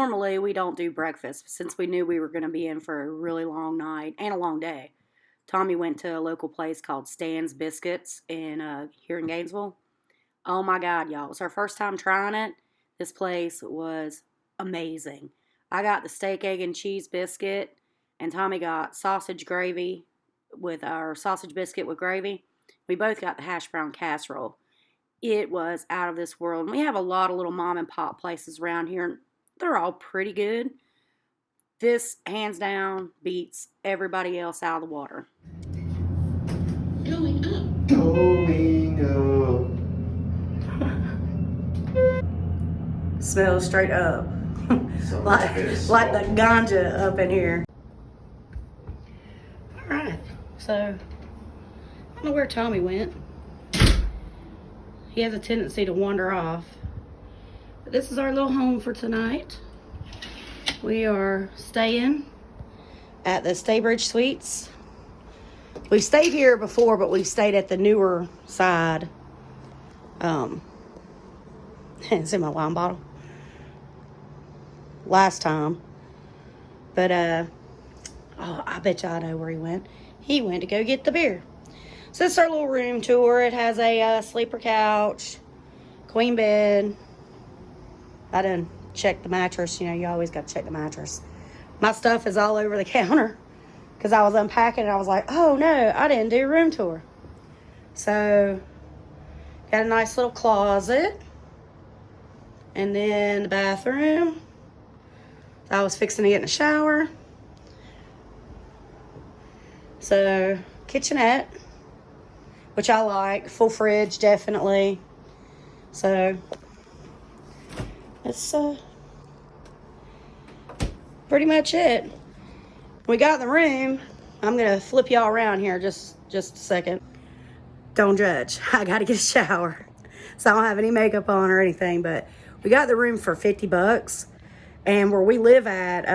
normally we don't do breakfast since we knew we were going to be in for a really long night and a long day. Tommy went to a local place called Stan's Biscuits here in Gainesville. Oh my God, y'all. It was our first time trying it. This place was amazing. I got the steak, egg, and cheese biscuit, and Tommy got sausage gravy with our sausage biscuit with gravy. We both got the hash brown casserole. It was out of this world. And we have a lot of little mom and pop places around here, and they're all pretty good. This, hands down, beats everybody else out of the water. Going up. Going up. Smells straight up. like the ganja up in here. Alright, so I don't know where Tommy went. He has a tendency to wander off. But this is our little home for tonight. We are staying at the Staybridge Suites. We've stayed here before, but we've stayed at the newer side. It's in my wine bottle. Last time. But, I bet y'all know where he went. He went to go get the beer. So this is our little room tour. It has a sleeper couch, queen bed. I done checked the mattress. You know, you always got to check the mattress. My stuff is all over the counter because I was unpacking and I was like, oh no, I didn't do a room tour. So, got a nice little closet. And then the bathroom. I was fixing to get in the shower. So, kitchenette, which I like. Full fridge, definitely. So, that's pretty much it. We got in the room. I'm going to flip y'all around here just a second. Don't judge. I got to get a shower. So I don't have any makeup on or anything. But we got the room for $50. And where we live at,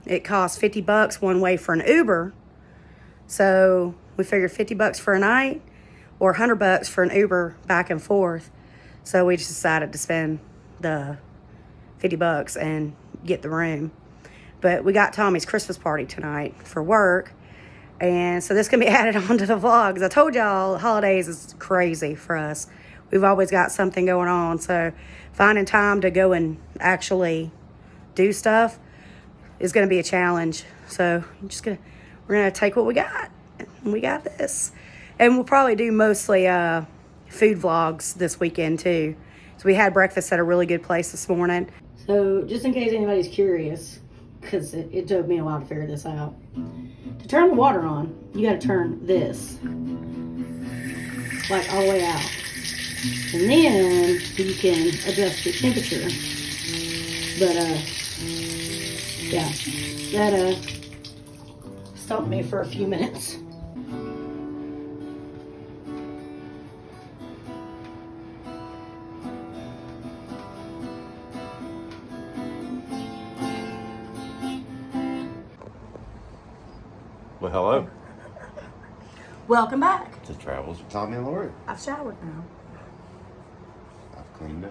it costs $50 one way for an Uber. So we figured $50 for a night or $100 for an Uber back and forth. So we just decided to spend the $50 and get the room. But we got Tommy's Christmas party tonight for work. And so this can be added on to the vlog. Because I told y'all, holidays is crazy for us. We've always got something going on. So finding time to go and actually do stuff is going to be a challenge. So we're going to take what we got. And we got this. And we'll probably do mostly food vlogs this weekend too. So we had breakfast at a really good place this morning. So just in case anybody's curious, because it took me a while to figure this out. To turn the water on, you got to turn this, like all the way out. And then you can adjust the temperature. But, yeah, that stumped me for a few minutes. Well, hello. Welcome back. To Travels with Tommy and Lori. I've showered now. I've cleaned up.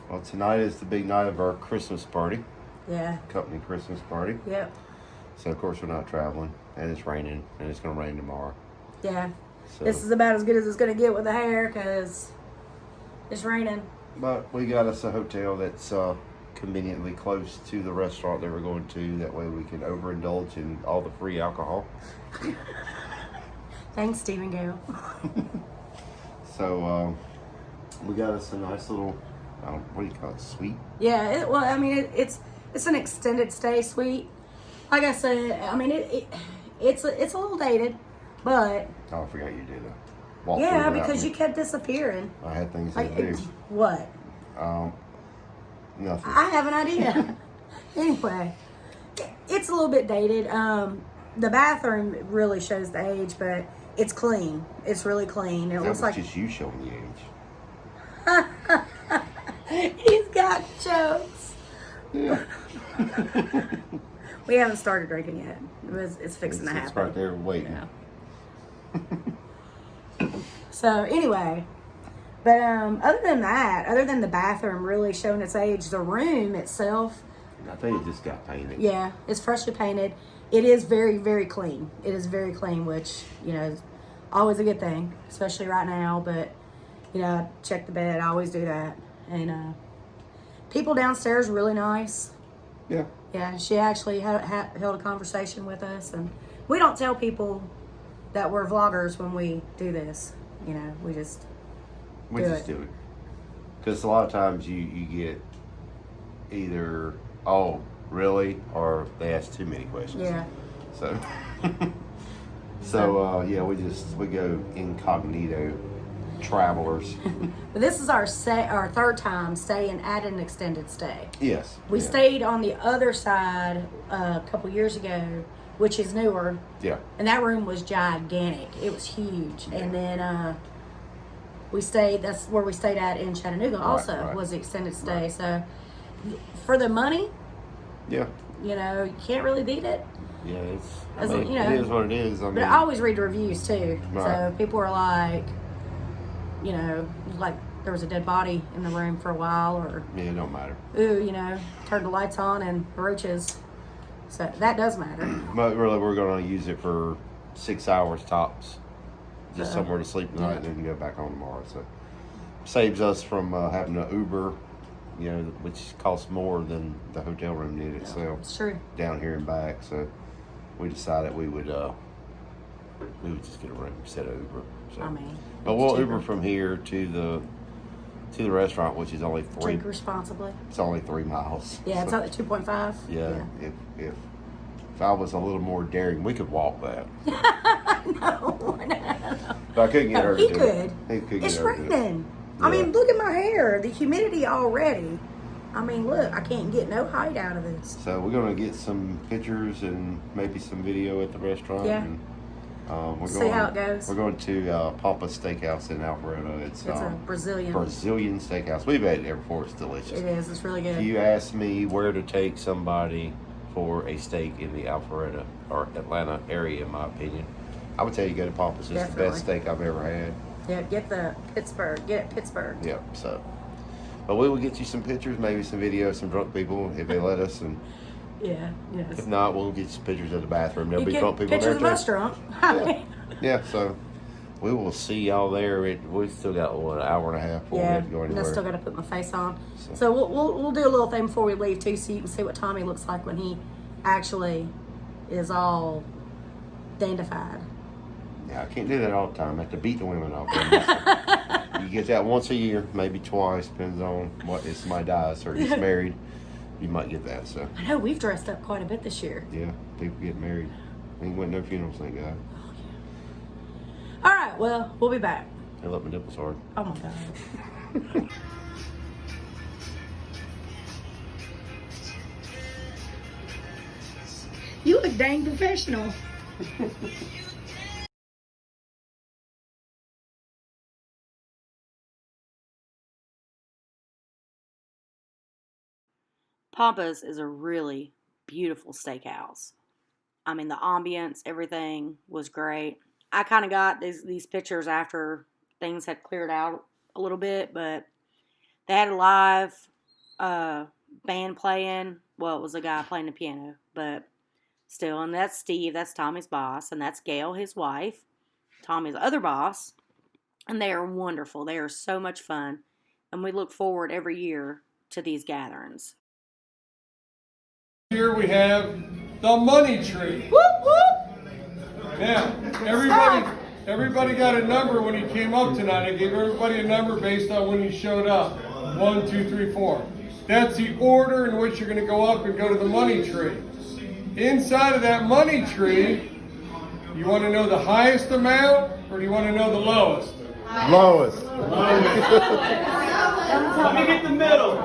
Well, tonight is the big night of our Christmas party. Yeah. Company Christmas party. Yep. So, of course, we're not traveling. And it's raining. And it's going to rain tomorrow. Yeah. So, This is about as good as it's going to get with the hair because it's raining. But we got us a hotel that's conveniently close to the restaurant that we're going to. That way we can overindulge in all the free alcohol. Thanks, Stephen Gale. So, we got us a nice little, what do you call it, suite? Yeah, it's an extended stay suite. Like I said, I mean, it's a little dated, but... Oh, I forgot you did that. Walk yeah, through because me. you kept disappearing. I had things to Like, do. what? Nothing. I have an idea. Anyway, it's a little bit dated. The bathroom really shows the age, but it's clean. It's really clean. It looks like just you showing the age. he's got jokes. Yeah. We haven't started drinking yet. It's fixing to happen. It's right there waiting. Yeah. So anyway, But other than that, other than the bathroom really showing its age, the room itself, I think it just got painted. yeah, it's freshly painted. It is very, very clean. It is very clean, which, you know, is always a good thing, especially right now. But, you know, check the bed. I always do that. And people downstairs are really nice. Yeah. Yeah, she actually held a conversation with us. And we don't tell people that we're vloggers when we do this. You know, we just do it. Because a lot of times you get either, oh, really? Or they ask too many questions. Yeah. So, yeah, we go incognito travelers. But this is our third time staying at an extended stay. Yes. We stayed on the other side a couple years ago, which is newer. Yeah. And that room was gigantic. It was huge. Yeah. And then that's where we stayed at in Chattanooga also, was the extended stay. Right. So for the money, yeah, you know, you can't really beat it. Yeah, it is what it is. But I always read the reviews too. Right. So people are like, you know, like there was a dead body in the room for a while, or yeah, it don't matter. Ooh, you know, turn the lights on and roaches. So that does matter. But really, we're going to use it for 6 hours tops, just somewhere to sleep tonight, and then go back on tomorrow. So saves us from having to Uber, you know, which costs more than the hotel room did itself. It's true. Down here and back. So we decided we would just get a room instead of Uber. So. I mean, but we'll Uber from here to the restaurant, which is only 3. Drink responsibly. It's only 3 miles. Yeah, it's only 2.5. Yeah. If I was a little more daring, we could walk that. No. But I couldn't get her to do it. He could. It's raining. Yeah. I mean, look at my hair. The humidity already. I mean, look, I can't get no height out of this. So we're going to get some pictures and maybe some video at the restaurant. Yeah. And, see how it goes. We're going to Pampas Steakhouse in Alpharetta. It's a Brazilian steakhouse. We've had it there before. It's delicious. It is. It's really good. If you ask me where to take somebody for a steak in the Alpharetta or Atlanta area, in my opinion, I would tell you go to Pampas. It's the best steak I've ever had. Yeah, get it Pittsburgh. Yep. So, but we will get you some pictures, maybe some videos, some drunk people if they let us, and yeah, yes. If not, we'll get you some pictures of the bathroom. There'll be drunk people pictures there of the restaurant. Yeah. So we will see y'all there. We've still got an hour and a half before we have to go anywhere. And I still got to put my face on. So we'll do a little thing before we leave too, so you can see what Tommy looks like when he actually is all dandified. Yeah, I can't do that all the time. I have to beat the women off. You get that once a year, maybe twice, depends on if somebody dies or gets married. You might get that. So I know we've dressed up quite a bit this year. Yeah, people get married. Ain't went no funerals, thank God. Oh, yeah. All right, well, we'll be back. I love my nipples hard. Oh my God. You look dang professional. Pampas is a really beautiful steakhouse. I mean, the ambience, everything was great. I kind of got these pictures after things had cleared out a little bit, but they had a live band playing. Well, it was a guy playing the piano, but still. And that's Steve. That's Tommy's boss. And that's Gail, his wife, Tommy's other boss. And they are wonderful. They are so much fun. And we look forward every year to these gatherings. Here we have the money tree. Whoop, whoop. Now, everybody got a number when he came up tonight. I gave everybody a number based on when he showed up. 1, 2, 3, 4. That's the order in which you're going to go up and go to the money tree. Inside of that money tree, you want to know the highest amount or do you want to know the lowest? Lowest. Let me get the middle.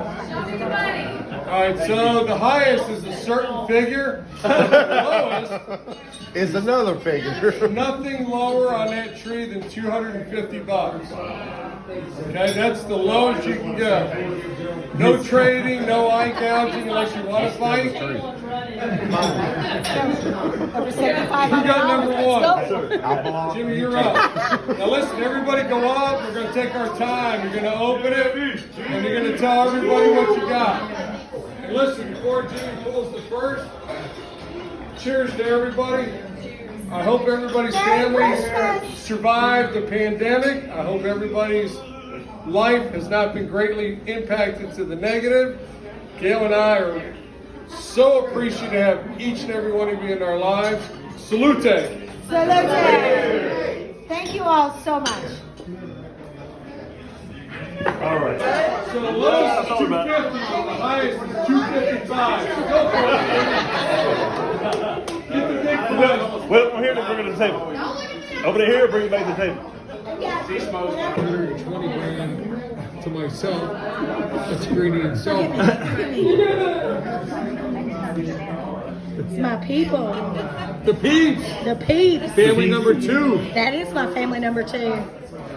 right, so the highest is a certain figure. The lowest, Is another figure. nothing lower on that tree than $250. Okay, that's the lowest you can go. No trading, no eye gouging unless you want to fight. Over 75. Who got number one? I belong. Jimmy, you're up. Now listen, everybody go up. We're going to take our time. You're going to open it, and you're going to tell everybody what you got. And listen, before Jimmy pulls the first, cheers to everybody. I hope everybody's families survived the pandemic. I hope everybody's life has not been greatly impacted to the negative. Gail and I are so appreciative to have each and every one of you in our lives. Salute! Salute! Thank you all so much. All right. So the lowest is 250, and the highest is 255. So go for it. Get the big one. Well, we're here to bring it to the table. Open it here, bring it back to the table. 120 grand to myself. That's greedy and selfish. It's my people. The peeps. The peeps. Family number 2. That is my family number 2.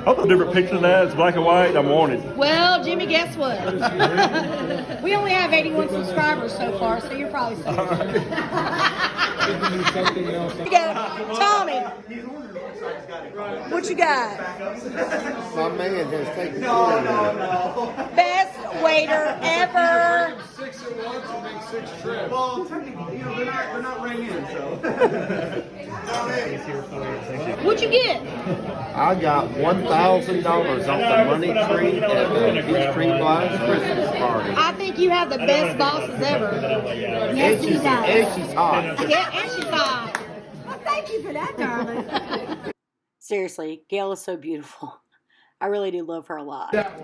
Hope a different picture than that. It's black and white. I'm wanted. Well, Jimmy, guess what? We only have 81 subscribers so far, so you're probably safe. Something else. You got Tommy. What you got? My man has taken care of me. Best waiter ever. 6 at once and make 6 trips. They're not ringing in, so. What'd you get? I got $1,000 off the money tree at the Peachtree Blinds Christmas party. I think you have the best bosses ever. Yes, he does. And she's hot. Yeah, and she's fine. Well, thank you for that, darling. Seriously, Gail is so beautiful. I really do love her a lot. Starts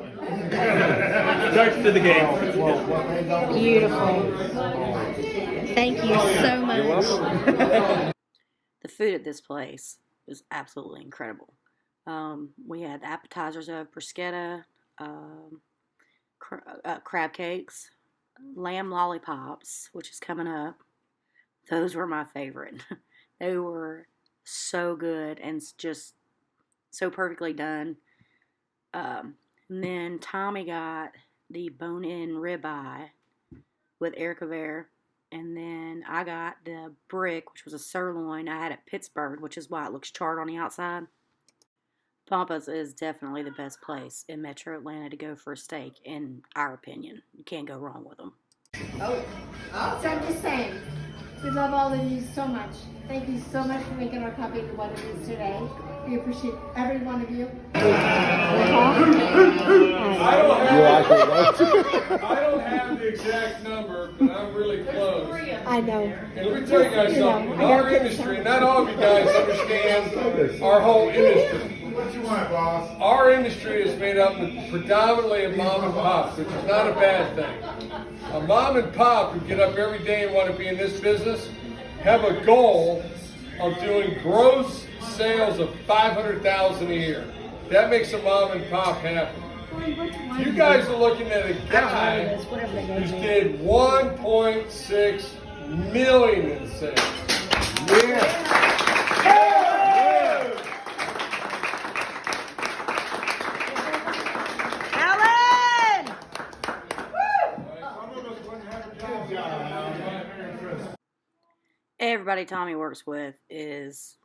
to the game. Beautiful. Thank you so much. The food at this place is absolutely incredible. We had appetizers of bruschetta, crab cakes, lamb lollipops, which is coming up. Those were my favorite. They were so good and just so perfectly done. And then Tommy got the bone-in ribeye with Erica Vare. And then I got the brick, which was a sirloin I had at Pittsburgh, which is why it looks charred on the outside. Pampas is definitely the best place in Metro Atlanta to go for a steak, in our opinion. You can't go wrong with them. So I'm just saying, we love all of you so much. Thank you so much for making our coffee into what it is today. We appreciate every one of you. I don't have the exact number, but I'm really close. I know. And let me tell you guys something. In our industry, not all of you guys understand our whole industry. What you want, boss? Our industry is made up predominantly of mom and pops, which is not a bad thing. A mom and pop who get up every day and want to be in this business have a goal of doing gross sales of $500,000 a year. That makes a mom and pop happy. You guys are looking at a guy who's did 1.6 million in sales. Yeah. Alan! Everybody Tommy works with is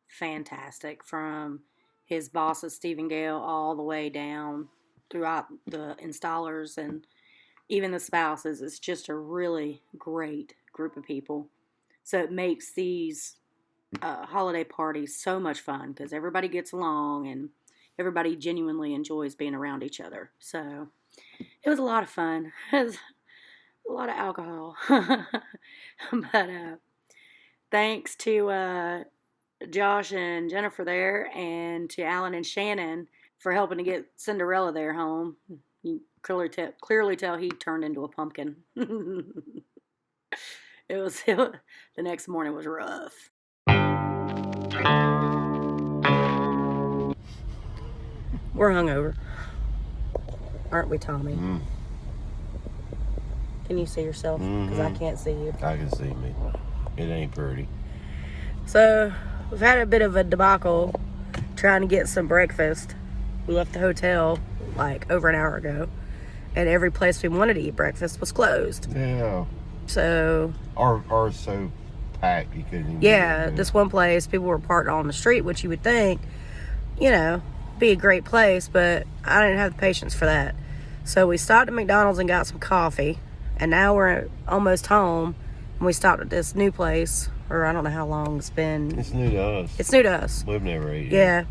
fantastic, from his bosses, Steve and Gail, all the way down throughout the installers and even the spouses. It's just a really great group of people. So it makes these holiday parties so much fun because everybody gets along and everybody genuinely enjoys being around each other. So it was a lot of fun. It was a lot of alcohol. But thanks to Josh and Jennifer there, and to Alan and Shannon for helping to get Cinderella there home. You clearly tell he turned into a pumpkin. It was the next morning was rough. We're hungover, aren't we, Tommy? Can you see yourself? Because I can't see you. I can see me. It ain't pretty. So, we've had a bit of a debacle trying to get some breakfast. We left the hotel like over an hour ago, and every place we wanted to eat breakfast was closed. Yeah. So, Or so packed you couldn't even yeah, get this one place, people were parked on the street, which you would think, you know, be a great place, but I didn't have the patience for that. So we stopped at McDonald's and got some coffee, and now we're almost home, and we stopped at this new place, or I don't know how long it's been. It's new to us. It's new to us. We've never ate it. Yeah.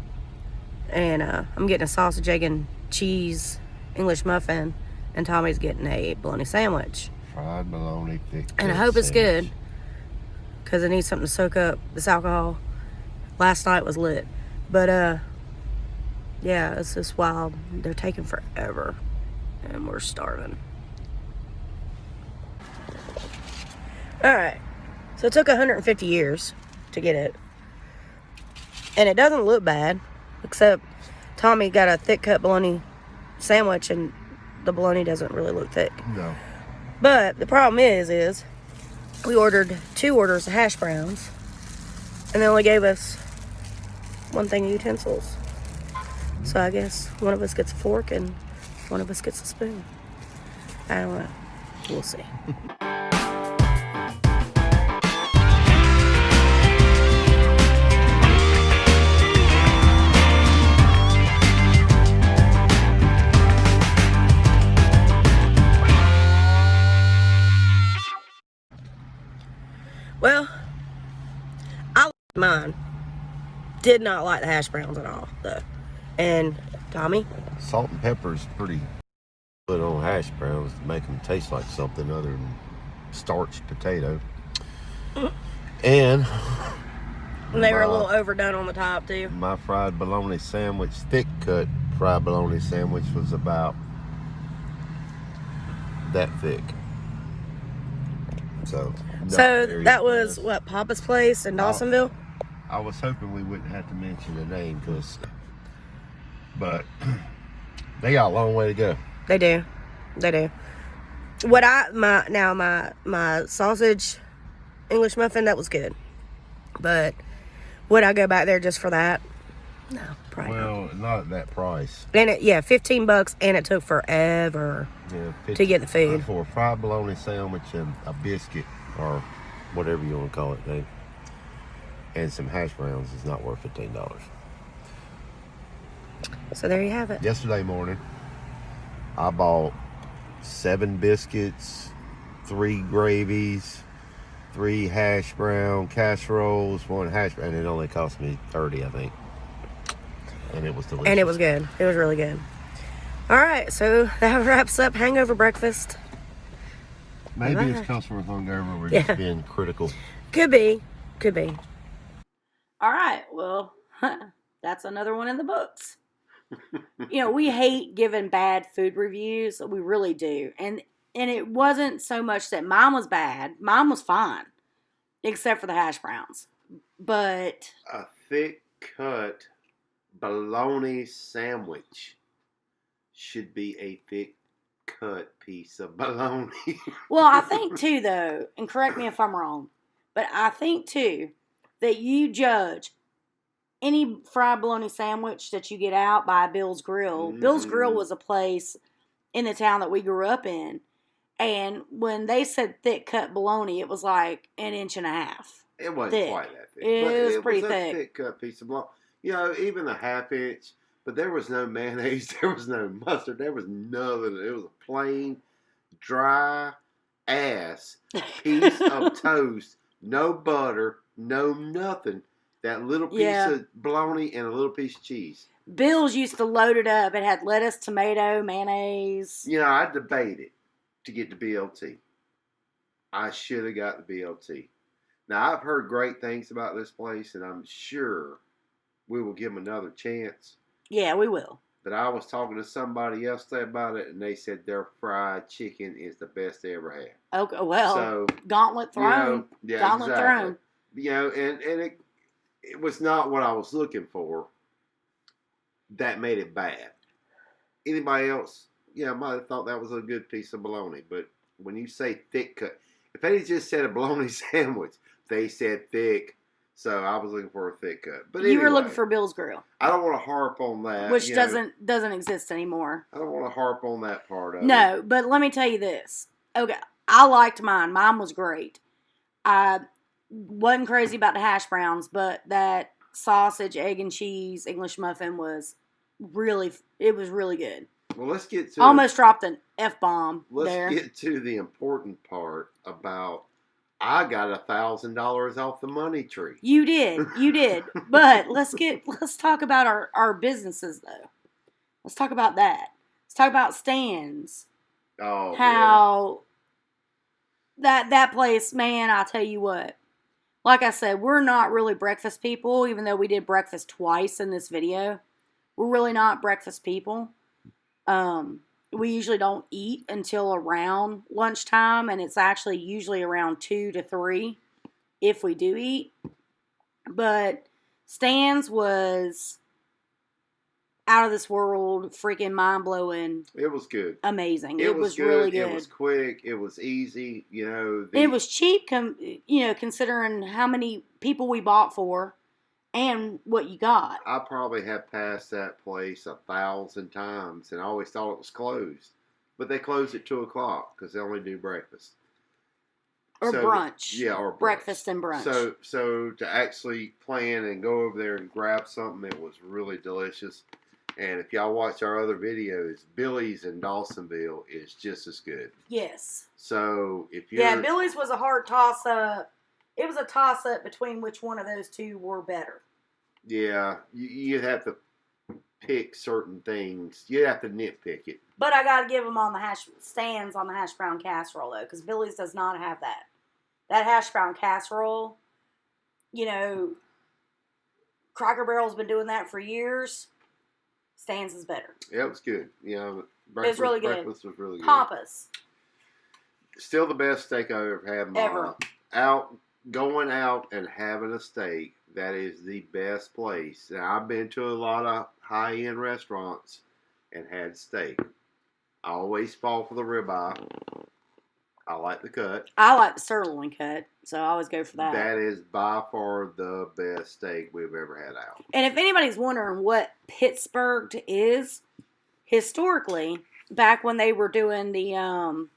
And I'm getting a sausage, egg, and cheese English muffin, and Tommy's getting a bologna sandwich. Fried bologna thick. And I hope it's good, because I need something to soak up this alcohol. Last night was lit. But, yeah, it's just wild. They're taking forever, and we're starving. All right. So it took 150 years to get it. And it doesn't look bad, except Tommy got a thick cut bologna sandwich, and the bologna doesn't really look thick. No. But the problem is we ordered 2 orders of hash browns, and they only gave us 1 thing of utensils. So I guess one of us gets a fork and one of us gets a spoon. I don't know. We'll see. Well, I liked mine. Did not like the hash browns at all, though. And Tommy? Salt and pepper is pretty good on hash browns to make them taste like something other than starched potato. And They were a little overdone on the top, too. my fried bologna sandwich, thick cut fried bologna sandwich, was about that thick. So that was, what, Papa's Place in Dawsonville? I was hoping we wouldn't have to mention the name, but they got a long way to go. They do. My sausage English muffin, that was good. But would I go back there just for that? No, probably not. Well, not at that price. And $15, and it took forever to get the food. For a fried bologna sandwich and a biscuit, or whatever you want to call it, Dave, and some hash browns is not worth $15. So there you have it. Yesterday morning, I bought 7 biscuits, 3 gravies, 3 hash brown casseroles, 1 hash brown, and it only cost me $30, I think. And it was delicious. And it was good. It was really good. All right, so that wraps up hangover breakfast. Maybe it's because we're hungover. We're just being critical. Could be. All right, well, that's another one in the books. We hate giving bad food reviews. We really do. And it wasn't so much that mine was bad. Mine was fine, except for the hash browns. But A thick cut bologna sandwich should be a thick cut piece of bologna. well, I think too, though, and correct me if I'm wrong, but I think too that you judge any fried bologna sandwich that you get out by Bill's Grill. Mm-hmm. Bill's Grill was a place in the town that we grew up in, and when they said thick cut bologna, it was like 1.5 inches. It wasn't thick. quite that thick. It was pretty a thick. thick cut piece of bologna. Even a 1/2 inch. But there was no mayonnaise. There was no mustard. There was nothing. It was a plain, dry ass piece of toast. No butter. No nothing. That little piece of bologna and a little piece of cheese. Bill's used to load it up. It had lettuce, tomato, mayonnaise. I debated to get the BLT. I should have got the BLT. Now, I've heard great things about this place, and I'm sure we will give them another chance. Yeah, we will. But I was talking to somebody else about it, and they said their fried chicken is the best they ever had. Okay, well, So, gauntlet thrown. Gauntlet thrown. And it was not what I was looking for. That made it bad. Anybody else, might have thought that was a good piece of bologna, but when you say thick cut, if they just said a bologna sandwich, they said thick. So I was looking for a thick cut. But You were anyway, looking for Bill's Grill, I don't want to harp on that. which you know, doesn't exist anymore. I don't want to harp on that part of it. No, but let me tell you this. Okay, I liked mine. Mine was great. I wasn't crazy about the hash browns, but that sausage, egg, and cheese English muffin was really good. Well, let's get to Almost dropped an F-bomb there. Let's get to the important part about I got $1,000 off the money tree. You did. But let's talk about our businesses though. Let's talk about that. Let's talk about Stan's. Oh, how that place, man, I'll tell you what. Like I said, we're not really breakfast people, even though we did breakfast twice in this video. We're really not breakfast people. We usually don't eat until around lunchtime, and it's actually usually around 2 to 3 if we do eat. But Stan's was out of this world, freaking mind-blowing. It was good. Amazing. It was really good. It was quick. It was easy. You know, it was cheap, considering how many people we bought for and what you got. I probably have passed that place 1,000 times, and I always thought it was closed. But they close at 2 o'clock because they only do breakfast. Or brunch. Yeah, or brunch. Breakfast and brunch. So to actually plan and go over there and grab something, it was really delicious. And if y'all watch our other videos, Billy's in Dawsonville is just as good. Yes. So if you're... Yeah, Billy's was a hard toss-up. It was a toss-up between which one of those two were better. Yeah, you'd have to pick certain things. You'd have to nitpick it. But I got to give them on the Stan's on the hash brown casserole, though, because Billy's does not have that. That hash brown casserole, Cracker Barrel's been doing that for years. Stan's is better. Yeah, it was good. It was really good. Breakfast was really good. Pampas. Still the best steak I've ever had in my life. Going out and having a steak, that is the best place. Now, I've been to a lot of high-end restaurants and had steak. I always fall for the ribeye. I like the cut. I like the sirloin cut, so I always go for that. That is by far the best steak we've ever had out. And if anybody's wondering what Pittsburgh is, historically, back when they were doing the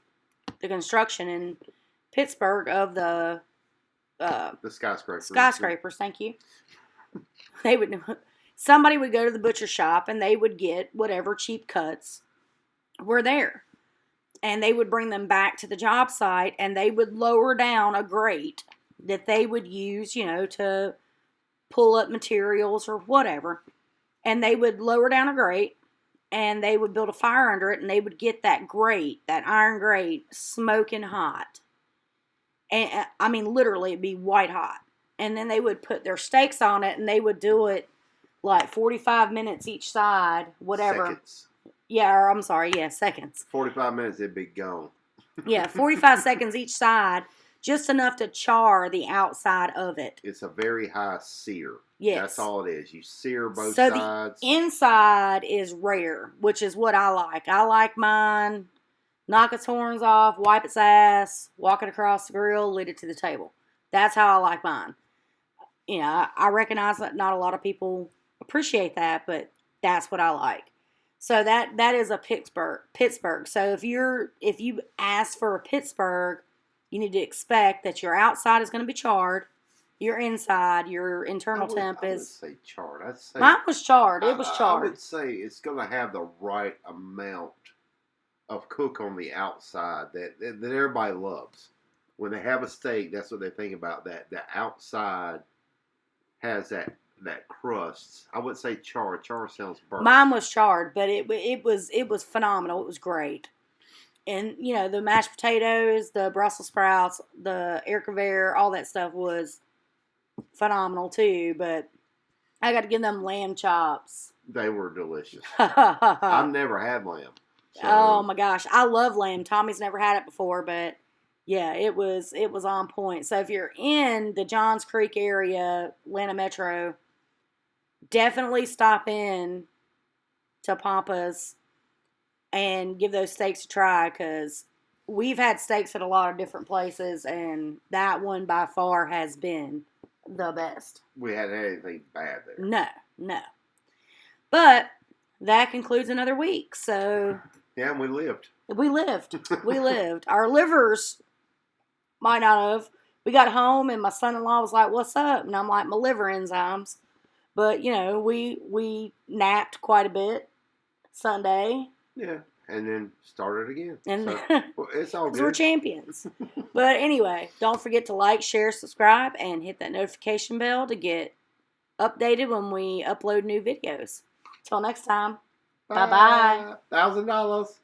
construction in Pittsburgh of the skyscrapers, thank you. Somebody would go to the butcher shop and they would get whatever cheap cuts were there. And they would bring them back to the job site and they would lower down a grate that they would use, to pull up materials or whatever. And they would lower down a grate and they would build a fire under it and they would get that grate, that iron grate, smoking hot. And I mean, literally, it'd be white hot. And then they would put their steaks on it, and they would do it like 45 minutes each side, whatever. Seconds. Yeah, I'm sorry, seconds. 45 minutes, it'd be gone. Yeah, 45 seconds each side, just enough to char the outside of it. It's a very high sear. Yes. That's all it is. You sear both sides. So the inside is rare, which is what I like. I like mine. Knock its horns off, wipe its ass, walk it across the grill, lead it to the table. That's how I like mine. I recognize that not a lot of people appreciate that, but that's what I like. So that is a Pittsburgh. So if you ask for a Pittsburgh, you need to expect that your outside is going to be charred, your inside, your internal temp is. I would say charred. I'd say mine was charred. It was charred. I would say it's going to have the right amount of cook on the outside that everybody loves. When they have a steak, that's what they think about. That the outside has that crust. I would say char. Char sounds burnt. Mine was charred, but it was phenomenal. It was great. And the mashed potatoes, the Brussels sprouts, the Erkever, all that stuff was phenomenal too. But I got to give them lamb chops. They were delicious. I've never had lamb. So. Oh my gosh, I love lamb. Tommy's never had it before, but yeah, it was on point. So if you're in the Johns Creek area, Atlanta Metro, definitely stop in to Pampas and give those steaks a try because we've had steaks at a lot of different places, and that one by far has been the best. We hadn't had anything bad there. No. But that concludes another week. So Yeah, and we lived. we lived. Our livers might not have. We got home, and my son-in-law was like, "What's up?" And I'm like, "My liver enzymes." But we napped quite a bit Sunday. Yeah, and then started again. And So, well, it's all because good. we're champions. But anyway, don't forget to like, share, subscribe, and hit that notification bell to get updated when we upload new videos. Till next time, bye-bye. $1,000.